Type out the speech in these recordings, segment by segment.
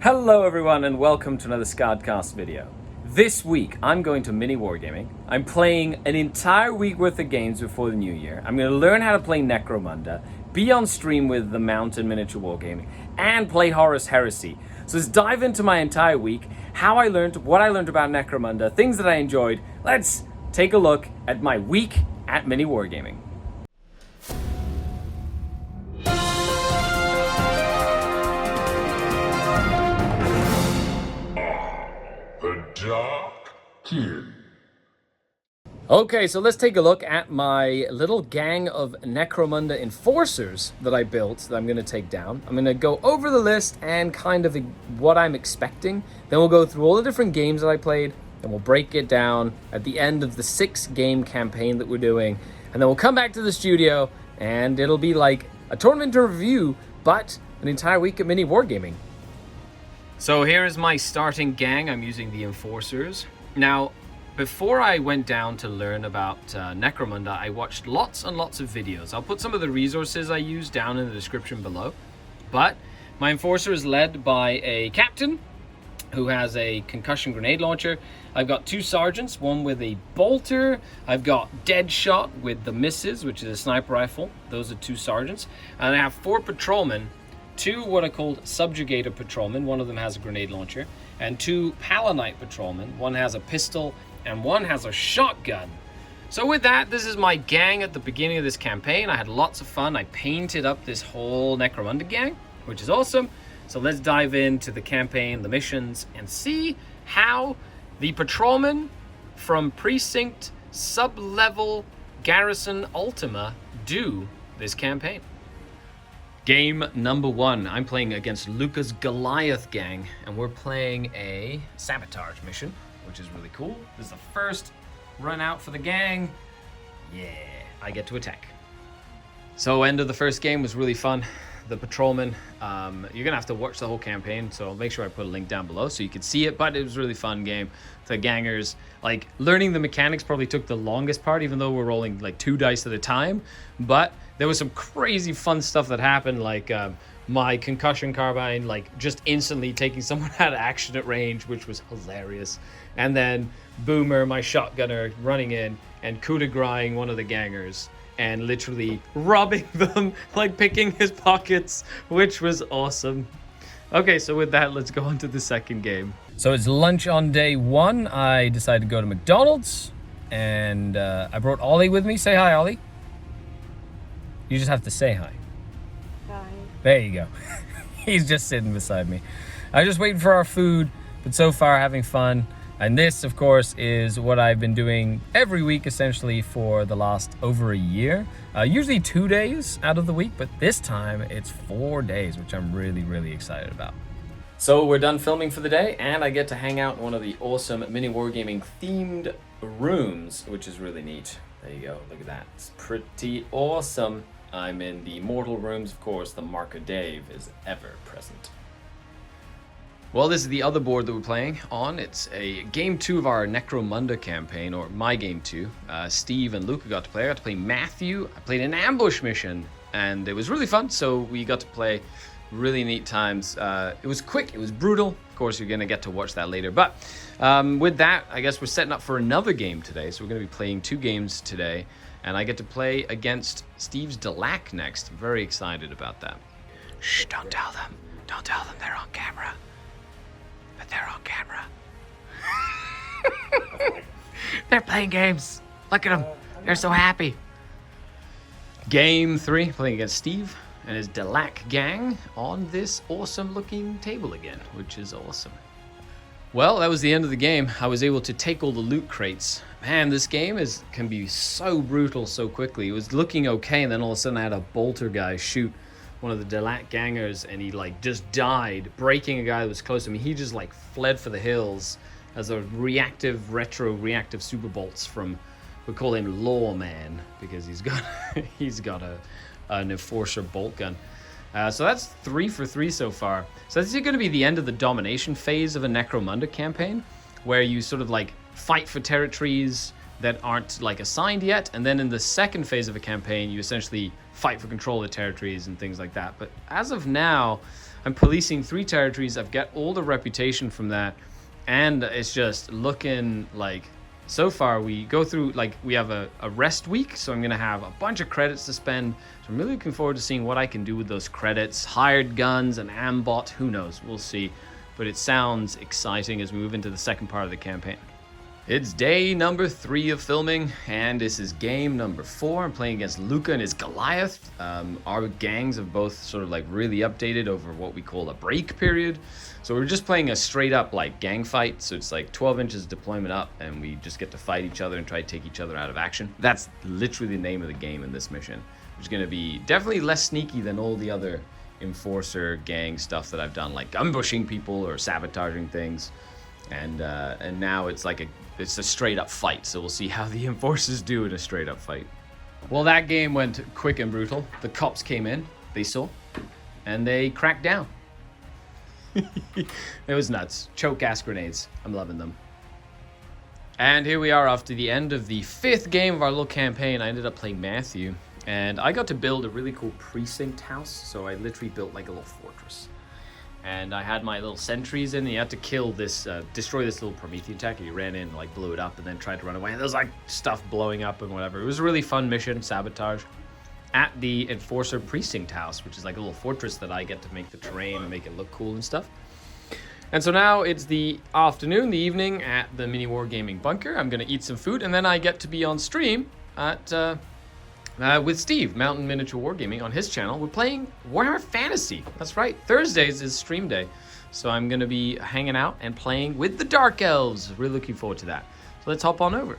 Hello everyone and welcome to another SkaredCast video. This week I'm going to Miniwargaming. I'm playing an entire week worth of games before the new year. I'm going to learn how to play Necromunda, be on stream with the Mountain Miniature Wargaming, and play Horus Heresy. So let's dive into my entire week, how I learned, what I learned about Necromunda, things that I enjoyed. Let's take a look at my week at Miniwargaming. Okay, so let's take a look at my little gang of Necromunda enforcers that I built that I'm going to take down. I'm going to go over the list and kind of what I'm expecting. Then we'll go through all the different games that I played, and we'll break it down at the end of the 6-game campaign that we're doing. And then we'll come back to the studio, and it'll be like a tournament to review, but an entire week of Miniwargaming. So here is my starting gang. I'm using the enforcers. Now, before I went down to learn about Necromunda, I watched lots and lots of videos. I'll put some of the resources I use down in the description below. But my enforcer is led by a captain who has a concussion grenade launcher. I've got 2 sergeants, one with a bolter. I've got Deadshot with the misses, which is a sniper rifle. Those are 2 sergeants. And I have 4 patrolmen. 2 what are called subjugator patrolmen, one of them has a grenade launcher, and 2 palanite patrolmen, one has a pistol and one has a shotgun. So with that, this is my gang at the beginning of this campaign. I had lots of fun. I painted up this whole Necromunda gang, which is awesome. So let's dive into the campaign, the missions, and see how the patrolmen from Precinct Sub-Level Garrison Ultima do this campaign. Game number 1, I'm playing against Luca's Goliath gang, and we're playing a sabotage mission, which is really cool. This is the first run out for the gang. Yeah, I get to attack. So end of the first game was really fun. The patrolmen, you're gonna have to watch the whole campaign, so I'll make sure I put a link down below so you can see it, but it was a really fun game. The gangers, like, learning the mechanics probably took the longest part, even though we're rolling like 2 dice at a time, but there was some crazy fun stuff that happened, like my concussion carbine, like, just instantly taking someone out of action at range, which was hilarious. And then Boomer, my shotgunner, running in and coup de grace one of the gangers and literally robbing them, like picking his pockets, which was awesome. Okay, so with that, let's go on to the second game. So it's lunch on day 1. I decided to go to McDonald's, and I brought Ollie with me. Say hi, Ollie. You just have to say hi. Hi. There you go. He's just sitting beside me. I'm just waiting for our food, but so far having fun. And this, of course, is what I've been doing every week, essentially, for the last over a year. Usually 2 days out of the week, but this time it's 4 days, which I'm really, really excited about. So we're done filming for the day, and I get to hang out in one of the awesome Miniwargaming themed rooms, which is really neat. There you go, look at that. It's pretty awesome. I'm in the mortal rooms, of course. The Mark of Dave is ever present. Well, this is the other board that we're playing on. It's a game 2 of our Necromunda campaign, or my game 2. Steve and Luca got to play. I got to play Matthew. I played an ambush mission, and it was really fun. So we got to play really neat times. It was quick. It was brutal. Of course, you're going to get to watch that later. But with that, I guess we're setting up for another game today. So we're going to be playing 2 games today, and I get to play against Steve's Delac next. I'm very excited about that. Shh, don't tell them. Don't tell them they're on camera. But they're on camera. They're playing games. Look at them. They're so happy. Game 3, playing against Steve and his Delac gang on this awesome looking table again, which is awesome. Well, that was the end of the game. I was able to take all the loot crates. Man, this game can be so brutal so quickly. It was looking okay, and then all of a sudden I had a bolter guy shoot one of the Delac gangers, and he like just died, breaking a guy that was close to me. He just like fled for the hills as a reactive super bolts from, we call him Lawman, because he's got an enforcer bolt gun. So that's 3 for 3 so far. So this is going to be the end of the domination phase of a Necromunda campaign, where you sort of like fight for territories that aren't like assigned yet, and then in the second phase of a campaign, you essentially fight for control of the territories and things like that. But as of now, I'm policing 3 territories. I've got all the reputation from that, and it's just looking like, so far we go through, like, we have a rest week, so I'm gonna have a bunch of credits to spend. So I'm really looking forward to seeing what I can do with those credits. Hired guns, an ambot, who knows, we'll see. But it sounds exciting as we move into the second part of the campaign. It's day number 3 of filming, and this is game number 4. I'm playing against Luca and his Goliath. Our gangs have both sort of like really updated over what we call a break period. So we're just playing a straight up like gang fight. So it's like 12 inches deployment up, and we just get to fight each other and try to take each other out of action. That's literally the name of the game in this mission, which is going to be definitely less sneaky than all the other enforcer gang stuff that I've done, like ambushing people or sabotaging things. And now it's like it's a straight up fight, so we'll see how the enforcers do in a straight up fight. Well, that game went quick and brutal. The cops came in, they saw, and they cracked down. It was nuts. Choke gas grenades. I'm loving them. And here we are after the end of the 5th game of our little campaign. I ended up playing Matthew, and I got to build a really cool precinct house. So I literally built like a little fortress. And I had my little sentries in, and you had to kill this, destroy this little Promethean tech, and you ran in and like blew it up and then tried to run away. And there was like stuff blowing up and whatever. It was a really fun mission, sabotage, at the Enforcer Precinct House, which is like a little fortress that I get to make the terrain and make it look cool and stuff. And so now it's the afternoon, the evening at the Miniwargaming bunker. I'm gonna eat some food, and then I get to be on stream at, with Steve, Mountain Miniature Wargaming, on his channel. We're playing Warhammer Fantasy. That's right, Thursdays is stream day. So I'm gonna be hanging out and playing with the Dark Elves. Really looking forward to that. So let's hop on over.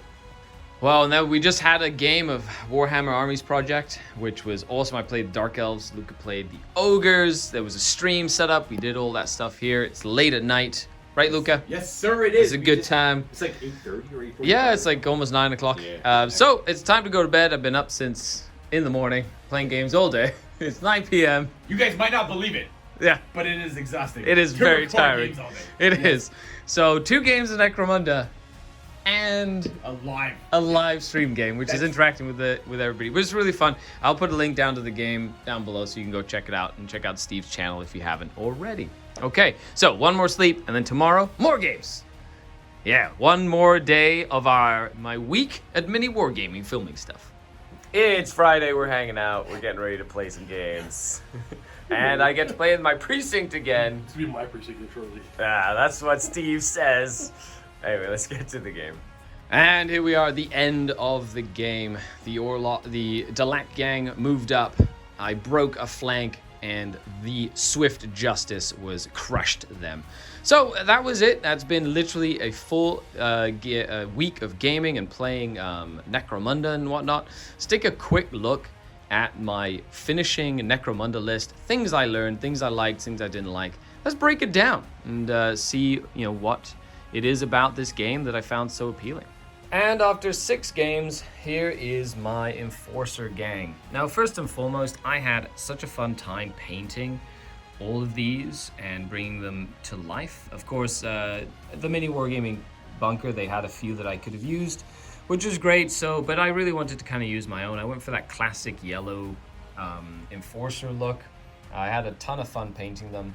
Well, now we just had a game of Warhammer Armies Project, which was awesome. I played the Dark Elves, Luca played the Ogres. There was a stream set up. We did all that stuff here. It's late at night. Right, Luca? Yes, sir, it is. It's a good time. It's like 8:30 or 8:45. Yeah, it's like almost 9 o'clock. Yeah. So it's time to go to bed. I've been up since in the morning, playing games all day. It's 9 p.m. You guys might not believe it. Yeah. But it is exhausting. It is very tiring. Games all day. It is. So 2 games of Necromunda and a live stream game, which is interacting with everybody, which is really fun. I'll put a link down to the game down below so you can go check it out, and check out Steve's channel if you haven't already. Okay, so 1 more sleep, and then tomorrow, more games. Yeah, 1 more day of my week at Mini Wargaming filming stuff. It's Friday, we're hanging out, we're getting ready to play some games. And I get to play in my precinct again. It's gonna be my precinct shortly. Ah, that's what Steve says. Anyway, let's get to the game. And here we are at the end of the game. The Delac gang moved up. I broke a flank, and the Swift Justice was crushed them. So that was it. That's been literally a full week of gaming and playing Necromunda and whatnot. Let's take a quick look at my finishing Necromunda list. Things I learned, things I liked, things I didn't like. Let's break it down and see, what it is about this game that I found so appealing. And after 6 games, here is my Enforcer gang. Now, first and foremost, I had such a fun time painting all of these and bringing them to life. Of course, the Mini Wargaming bunker, they had a few that I could have used, which was great. But I really wanted to kind of use my own. I went for that classic yellow Enforcer look. I had a ton of fun painting them.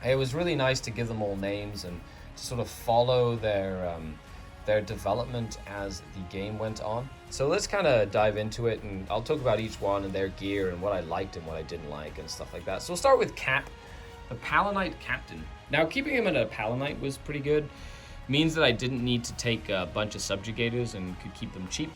It was really nice to give them all names and to sort of follow their development as the game went on. So let's kind of dive into it, and I'll talk about each one and their gear and what I liked and what I didn't like and stuff like that. So we'll start with Cap, the Palanite Captain. Now, keeping him in a Palanite was pretty good. Means that I didn't need to take a bunch of subjugators and could keep them cheap.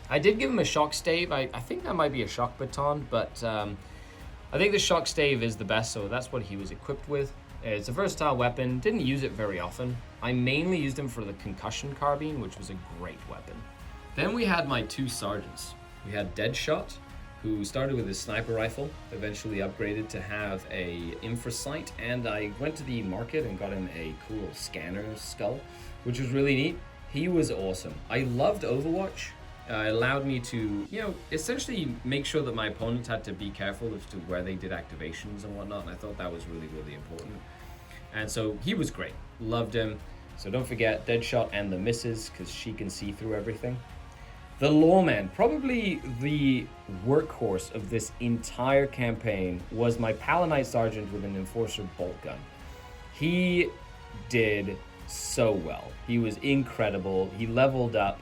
I did give him a shock stave. I think that might be a shock baton, but I think the shock stave is the best, so that's what he was equipped with. It's a versatile weapon, didn't use it very often. I mainly used him for the concussion carbine, which was a great weapon. Then we had my 2 sergeants. We had Deadshot, who started with his sniper rifle, eventually upgraded to have a infrasight, and I went to the market and got him a cool scanner skull, which was really neat. He was awesome. I loved Overwatch. It allowed me to, essentially make sure that my opponents had to be careful as to where they did activations and whatnot, and I thought that was really, really important. And so he was great. Loved him. So don't forget Deadshot and the misses, because she can see through everything. The Lawman, probably the workhorse of this entire campaign, was my Palanite Sergeant with an Enforcer bolt gun. He did so well. He was incredible. He leveled up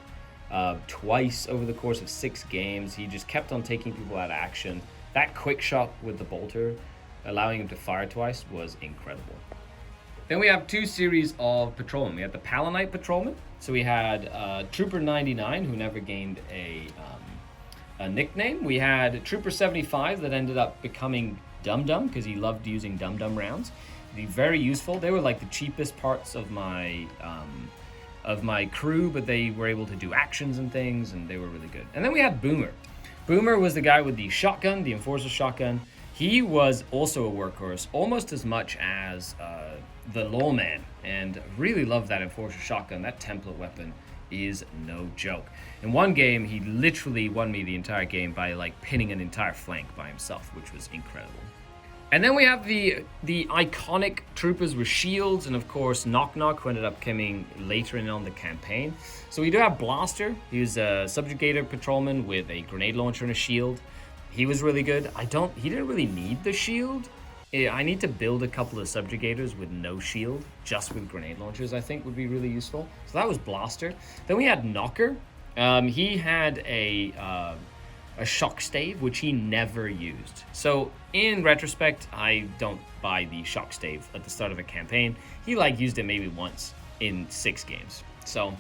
twice over the course of 6 games. He just kept on taking people out of action. That quick shot with the bolter, allowing him to fire twice, was incredible. Then we have 2 series of patrolmen. We had the Palanite patrolman. So we had Trooper 99, who never gained a nickname. We had Trooper 75 that ended up becoming Dum Dum because he loved using Dum Dum rounds. Very useful. They were like the cheapest parts of my crew, but they were able to do actions and things, and they were really good. And then we had Boomer. Boomer was the guy with the shotgun, the Enforcer shotgun. He was also a workhorse, almost as much as the Lawman, and really loved that Enforcer shotgun. That template weapon is no joke. In one game, he literally won me the entire game by like pinning an entire flank by himself, which was incredible. And then we have the iconic troopers with shields, and of course Knock Knock, who ended up coming later in on the campaign. So we do have Blaster. He was a subjugator patrolman with a grenade launcher and a shield. He was really good. He didn't really need the shield. I need to build a couple of subjugators with no shield, just with grenade launchers, I think would be really useful. So that was Blaster. Then we had Knocker. He had a shock stave, which he never used. So in retrospect, I don't buy the shock stave at the start of a campaign. He used it maybe once in 6 games. So,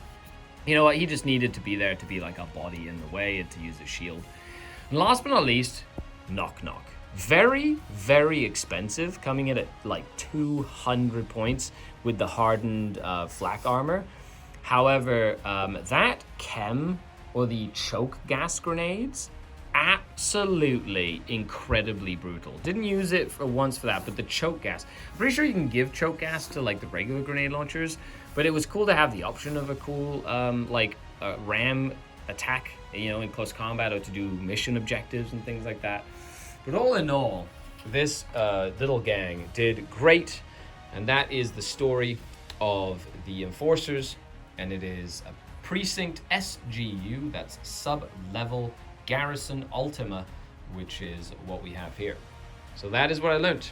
you know what? He just needed to be there to be like a body in the way and to use a shield. And last but not least, Knock Knock. Very, very expensive, coming in at like 200 points with the hardened flak armor. However, that chem or the choke gas grenades, absolutely incredibly brutal. Didn't use it once for that, but the choke gas. I'm pretty sure you can give choke gas to like the regular grenade launchers, but it was cool to have the option of a cool ram attack, you know, in close combat or to do mission objectives and things like that. But all in all, this little gang did great, and that is the story of the Enforcers, and it is a Precinct SGU, that's sub-level Garrison Ultima, which is what we have here. So that is what I learned.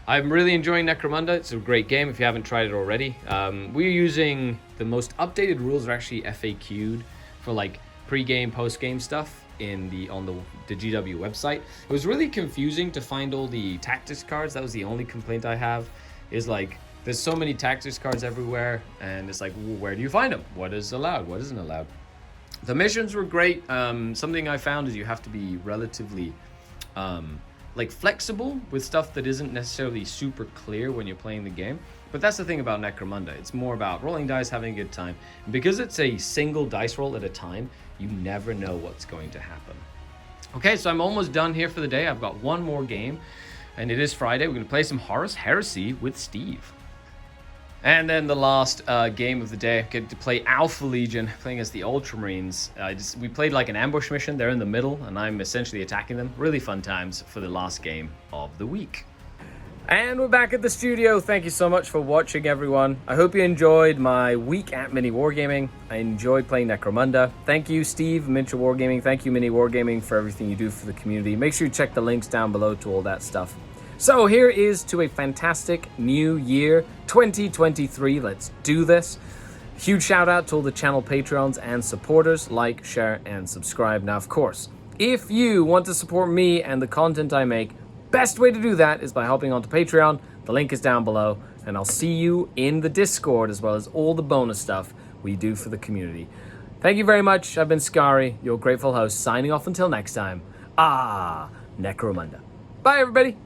I'm really enjoying Necromunda. It's a great game if you haven't tried it already. We're using the most updated rules are actually FAQ'd for like pre-game, post-game stuff on the GW website. It was really confusing to find all the tactics cards. That was the only complaint I have, is like there's so many tactics cards everywhere, and it's like, well, where do you find them? What is allowed? What isn't allowed? The missions were great. Something I found is you have to be relatively flexible with stuff that isn't necessarily super clear when you're playing the game. But that's the thing about Necromunda. It's more about rolling dice, having a good time. And because it's a single dice roll at a time, you never know what's going to happen. Okay, so I'm almost done here for the day. I've got one more game, and it is Friday. We're going to play some Horus Heresy with Steve. And then the last game of the day, I get to play Alpha Legion, playing as the Ultramarines. We played like an ambush mission. They're in the middle, and I'm essentially attacking them. Really fun times for the last game of the week. And we're back at the studio. Thank you so much for watching, everyone. I hope you enjoyed my week at Miniwargaming. I enjoyed playing Necromunda. Thank you, Steve, Miniature Wargaming. Thank you, Miniwargaming, for everything you do for the community. Make sure you check the links down below to all that stuff. So here is to a fantastic new year, 2023. Let's do this. Huge shout out to all the channel Patreons and supporters. Like, share, and subscribe. Now, of course, if you want to support me and the content I make, best way to do that is by hopping onto Patreon. The link is down below, and I'll see you in the Discord as well as all the bonus stuff we do for the community. Thank you very much. I've been Skari, your grateful host, signing off until next time. Necromunda. Bye, everybody.